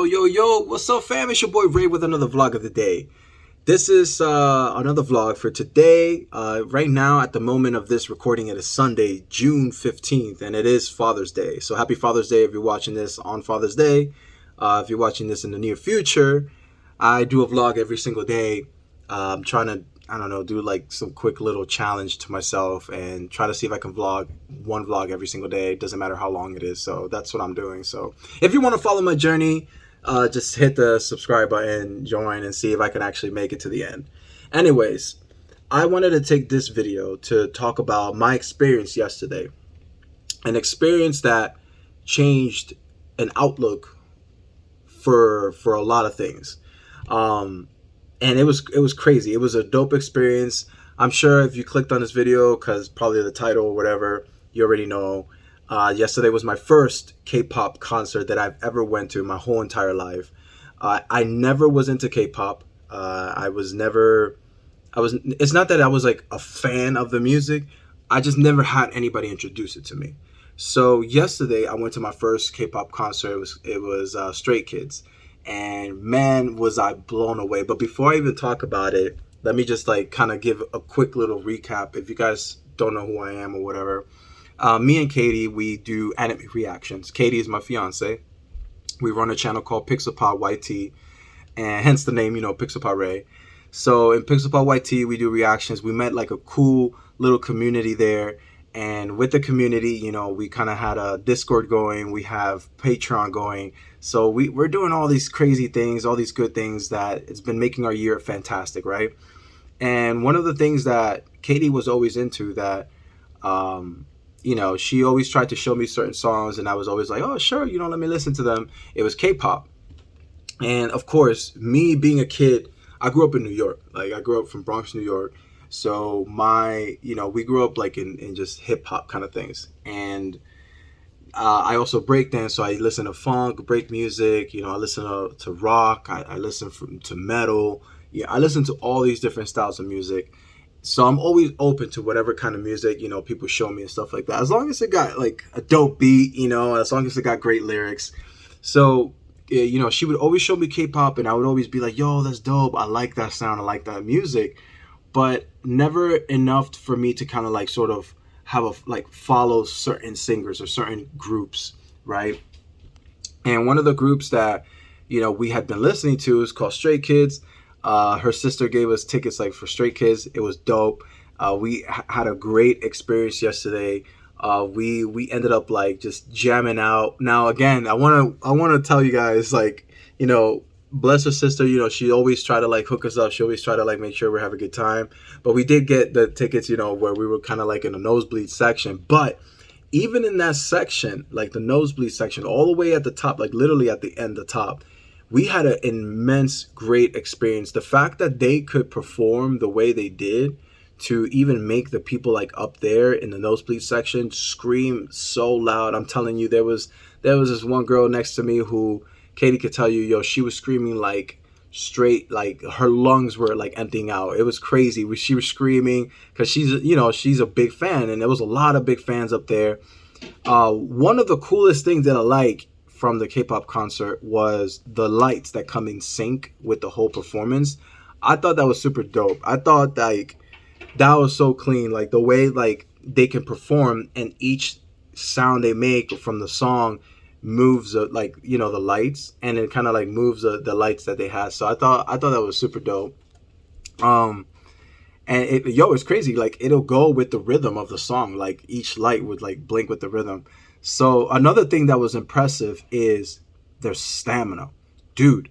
Yo, what's up, fam? It's your boy Ray with another vlog of the day. This is another vlog for today. Right now, at the moment of this recording, it is Sunday, June 15th, and it is Father's Day. So happy Father's Day if you're watching this on Father's Day. If you're watching this in the near future, I do a vlog every single day. I'm trying to, I don't know, do like some quick little challenge to myself and try to see if I can vlog one vlog every single day. It doesn't matter how long it is. So that's what I'm doing. So if you want to follow my journey, just hit the subscribe button, join, and see if I can actually make it to the end. Anyways, I wanted to take this video to talk about my experience yesterday. An experience that changed an outlook for a lot of things. And it was crazy. It was a dope experience. I'm sure if you clicked on this video, because probably the title or whatever, you already know. Yesterday was my first K-pop concert that I've ever went to in my whole entire life. I never was into K-pop. It's not that I was like a fan of the music. I just never had anybody introduce it to me. So yesterday I went to my first K-pop concert. It was Stray Kids. And man, was I blown away. But before I even talk about it, let me just like kind of give a quick little recap. If you guys don't know who I am or whatever, me and Katie, we do anime reactions. Katie is my fiance. We run a channel called Pixelpod YT, and hence the name, Pixelpod Ray. So in Pixelpod YT, we do reactions. We met like a cool little community there. And with the community, we kind of had a Discord going. We have Patreon going. So we're doing all these crazy things, all these good things that it's been making our year fantastic, right? And one of the things that Katie was always into that, she always tried to show me certain songs, and I was always like, oh, sure, let me listen to them. It was K-pop. And of course, me being a kid, I grew up in New York. Like I grew up from Bronx, New York. So we grew up like in just hip hop kind of things. And I also break dance. So I listen to funk, break music, I listen to rock. I listen to metal. Yeah, I listen to all these different styles of music. So I'm always open to whatever kind of music, people show me and stuff like that. As long as it got like a dope beat, as long as it got great lyrics. So, she would always show me K-pop, and I would always be like, yo, that's dope. I like that sound. I like that music. But never enough for me to kind of like sort of have follow certain singers or certain groups, right? And one of the groups that, we had been listening to is called Stray Kids. Her sister gave us tickets like for Stray Kids. It was dope. We had a great experience yesterday. We ended up like just jamming out. Now again, I want to tell you guys, like, bless her sister, she always try to like hook us up. She always try to like make sure we have a good time. But we did get the tickets, where we were kind of like in the nosebleed section. But even in that section, like the nosebleed section, all the way at the top, like literally at the end, the top, we had an immense, great experience. The fact that they could perform the way they did to even make the people like up there in the nosebleed section scream so loud. I'm telling you, there was this one girl next to me who Katie could tell you, she was screaming like straight, like her lungs were like emptying out. It was crazy. She was screaming because she's a big fan, and there was a lot of big fans up there. One of the coolest things that I like from the K-pop concert was the lights that come in sync with the whole performance. I thought that was super dope. I thought like that was so clean, like the way like they can perform, and each sound they make from the song moves the lights, and it kind of like moves the lights that they have. So I thought that was super dope. And it's crazy, like it'll go with the rhythm of the song, like each light would like blink with the rhythm. So another thing that was impressive is their stamina. Dude,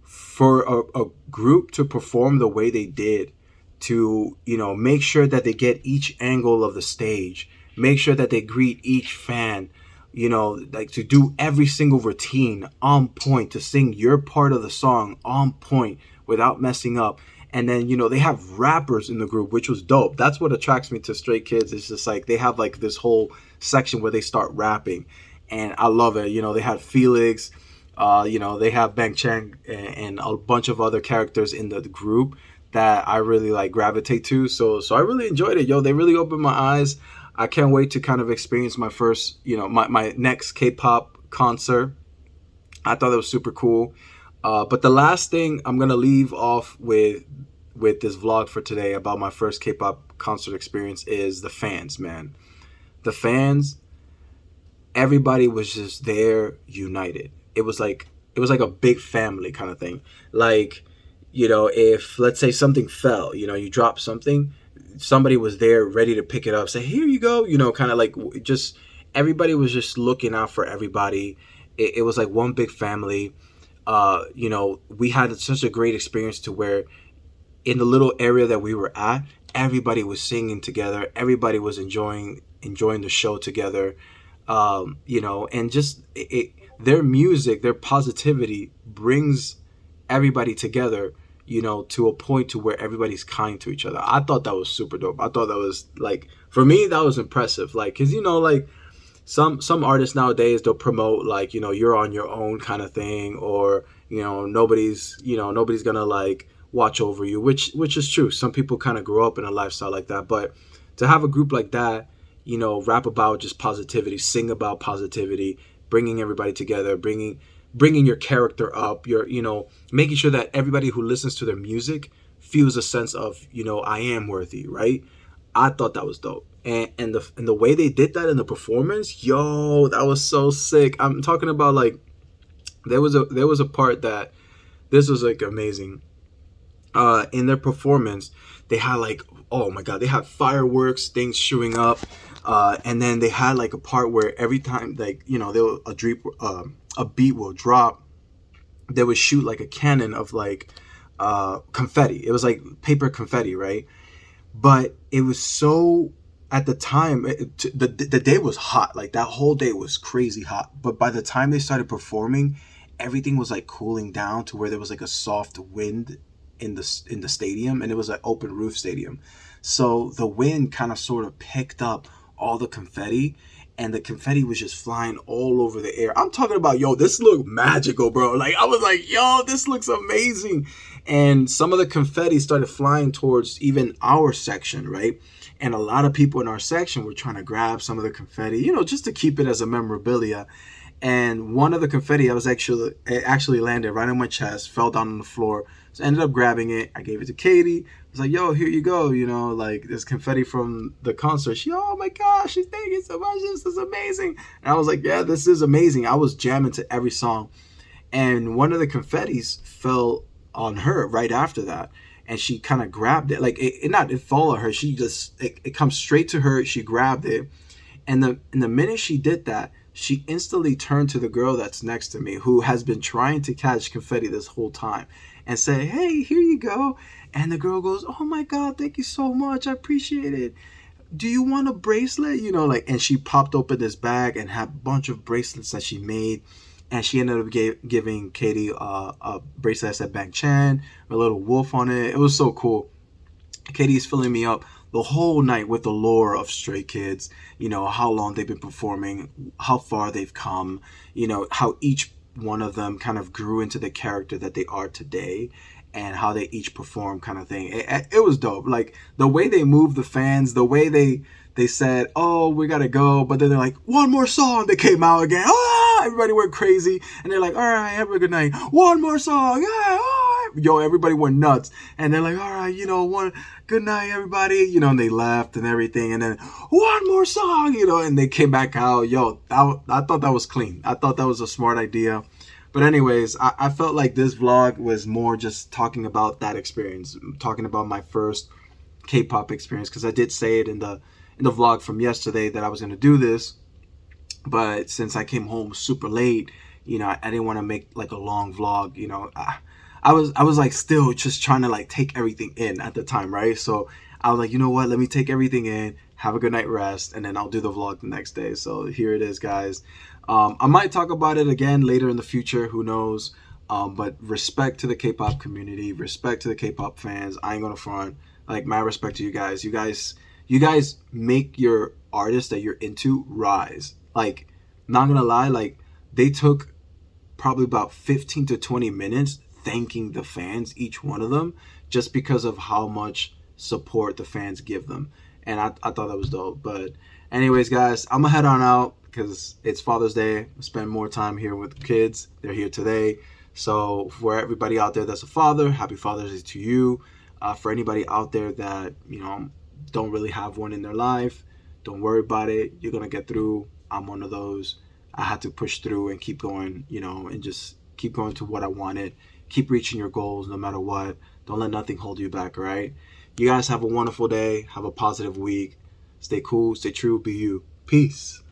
for a group to perform the way they did, to make sure that they get each angle of the stage, make sure that they greet each fan, like to do every single routine on point, to sing your part of the song on point without messing up. And then, they have rappers in the group, which was dope. That's what attracts me to Stray Kids. It's just like they have like this whole section where they start rapping, and I love it. They had Felix, they have Bang Chang and a bunch of other characters in the group that I really like gravitate to. So I really enjoyed it. They really opened my eyes. I can't wait to kind of experience my first, my next K-pop concert. I thought that was super cool. But the last thing I'm gonna leave off with this vlog for today about my first K-pop concert experience is the fans, man. The fans, everybody was just there united. It was like a big family kind of thing. Like, if let's say something fell, you drop something, somebody was there ready to pick it up, say, here you go, kind of like just everybody was just looking out for everybody. It was like one big family. We had such a great experience to where in the little area that we were at, everybody was singing together, everybody was enjoying the show together. And just their music, their positivity brings everybody together, to a point to where everybody's kind to each other. I thought that was super dope. I thought that was like, for me, that was impressive. Like, cause like some artists nowadays, they'll promote like, you're on your own kind of thing, or, nobody's gonna like watch over you, which is true. Some people kind of grow up in a lifestyle like that, but to have a group like that, rap about just positivity, sing about positivity, bringing everybody together, bringing your character up, your making sure that everybody who listens to their music feels a sense of, I am worthy, right? I thought that was dope. And the way they did that in the performance, yo, that was so sick. I'm talking about like there was a part that this was like amazing. In their performance, they had like, oh my god, they had fireworks, things shooting up, and then they had like a part where every time like there was a beat will drop, they would shoot like a cannon of like confetti. It was like paper confetti, right? But it was so, at the time, the day was hot. Like that whole day was crazy hot. But by the time they started performing, everything was like cooling down to where there was like a soft wind in the stadium, and it was an open roof stadium. So the wind kind of sort of picked up all the confetti, and the confetti was just flying all over the air. I'm talking about, yo, this looked magical, bro. Like I was like, yo, this looks amazing. And some of the confetti started flying towards even our section, right? And a lot of people in our section were trying to grab some of the confetti, just to keep it as a memorabilia. And one of the confetti it actually landed right on my chest, fell down on the floor. So I ended up grabbing it. I gave it to Katie. I was like, yo, here you go. Like there's confetti from the concert. Oh my gosh, thank you so much. This is amazing. And I was like, yeah, this is amazing. I was jamming to every song. And one of the confettis fell on her right after that. And she kind of grabbed it. Like it followed her. She just, it comes straight to her. She grabbed it. And the minute she did that, she instantly turned to the girl that's next to me, who has been trying to catch confetti this whole time, and say, hey, here you go. And the girl goes, oh my God, thank you so much. I appreciate it. Do you want a bracelet? And she popped open this bag and had a bunch of bracelets that she made. And she ended up giving Katie a bracelet that said Bang Chan, a little wolf on it. It was so cool. Katie's filling me up the whole night with the lore of Stray Kids, how long they've been performing, how far they've come, how each one of them kind of grew into the character that they are today, and how they each perform kind of thing. It was dope. Like the way they moved the fans, the way they said, oh, we gotta go, but then they're like, one more song. They came out again. Ah! Everybody went crazy, and they're like, all right, have a good night. One more song. Yeah, all right. Yo, everybody went nuts, and they're like, all right, one good night, everybody. And they left and everything, and then one more song, and they came back out. Yo, I thought that was clean. I thought that was a smart idea. But anyways, I felt like this vlog was more just talking about that experience, talking about my first K-pop experience, because I did say it in the vlog from yesterday that I was going to do this, but since I came home super late, I didn't want to make like a long vlog. I was like still just trying to like take everything in at the time, right? So I was like, you know what, let me take everything in, have a good night rest, and then I'll do the vlog the next day. So here it is, guys. I might talk about it again later in the future, who knows. But respect to the K-pop community, respect to the K-pop fans. I ain't gonna front. Like, my respect to you guys. You guys make your artists that you're into rise. Like, not gonna lie, like they took probably about 15 to 20 minutes thanking the fans, each one of them, just because of how much support the fans give them. And I thought that was dope. But anyways, guys, I'm gonna head on out. because it's Father's Day. I spend more time here with the kids. They're here today. So for everybody out there that's a father, happy Father's Day to you. For anybody out there that, don't really have one in their life, don't worry about it. You're going to get through. I'm one of those. I had to push through and keep going, and just keep going to what I wanted. Keep reaching your goals no matter what. Don't let nothing hold you back, all right? You guys have a wonderful day. Have a positive week. Stay cool, stay true, be you. Peace.